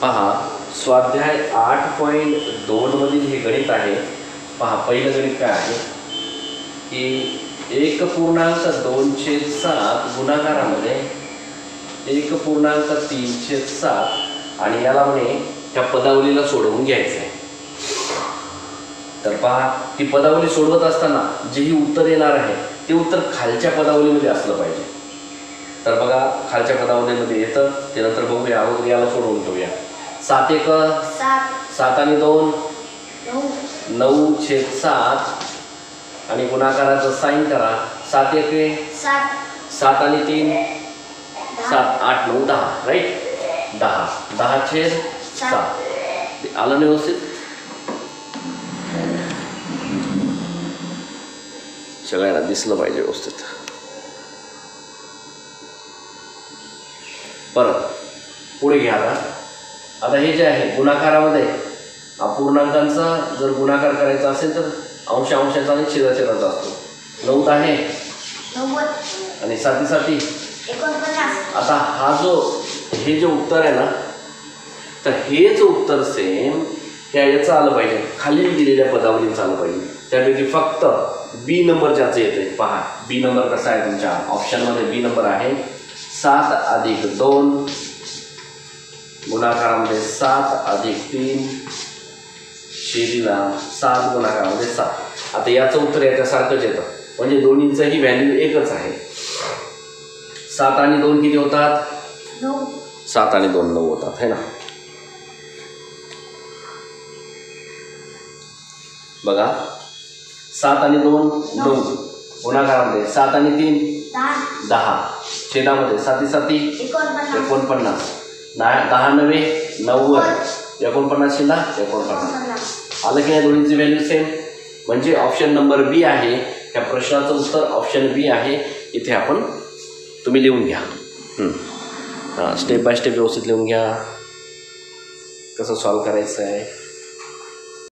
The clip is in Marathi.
पहा स्वाध्याय 8.2 मधील हे गणित आहे। पहा पहिलं गणित काय आहे की 1.2/7 गुणाकारामध्ये 1.3/7 आणि याला म्हणे त्या पदावलीला सोडवून घ्यायचं आहे। तर पहा ती पदावली सोडवत असताना जेही उत्तर येणार आहे ते उत्तर खालच्या पदावलीमध्ये असलं पाहिजे। तर बघा खालच्या पदावलीमध्ये येतं ते नंतर बघूया, अगोदर याला सोडवून ठेवूया। 7 1 7 आणि 2 9/7 आणि गुणाकाराचं साइन करा। 7 1 7 आणि 3 7 8 9 10 राईट 10 10/7 आलं नाही व्यवस्थित? सगळ्यांना दिसलं पाहिजे व्यवस्थित। परत पुढे घ्या। आता हे जे आहे गुणाकारामध्ये अपूर्णांकांचा जर गुणाकार करायचा असेल तर अंश अंशाचा आणि छेदाछेदाचा असतो। 9 आहे 90 आणि 7 7 49। आता हा जो हे जे उत्तर आहे ना, तर हेच उत्तर सेम याचं आलं पाहिजे, खाली दिलेल्या पदावलीचं आलं पाहिजे। त्यापैकी फक्त बी नंबर ज्याचं येते पहा बी नंबर कसा आहे तुमच्या ऑप्शनमध्ये बी नंबर आहे 7 + 2 गुणाकारामध्ये 7 + 3 छेदीला 7 गुणाकारामध्ये 7। आता याचं उत्तर याच्यासारखंच येतं म्हणजे दोन्हींचंही व्हॅल्यू एकच आहे। 7 आणि 2 किती होतात? 9 7 आणि 2 9 होतात है ना। बघा 7 आणि 2 9 गुणाकारामध्ये 7 आणि 3 10 छेदामध्ये 7 7 49 10 9 90 49 शिंदा 49 आलं की नाही? दोन्हीची व्हॅल्यू सेम म्हणजे ऑप्शन नंबर बी आहे त्या प्रश्नाचं उत्तर ऑप्शन बी आहे। इथे आपण तुम्ही लिहून घ्या। हां स्टेप बाय स्टेप व्यवस्थित लिहून घ्या कसं सॉल्व करायचं आहे।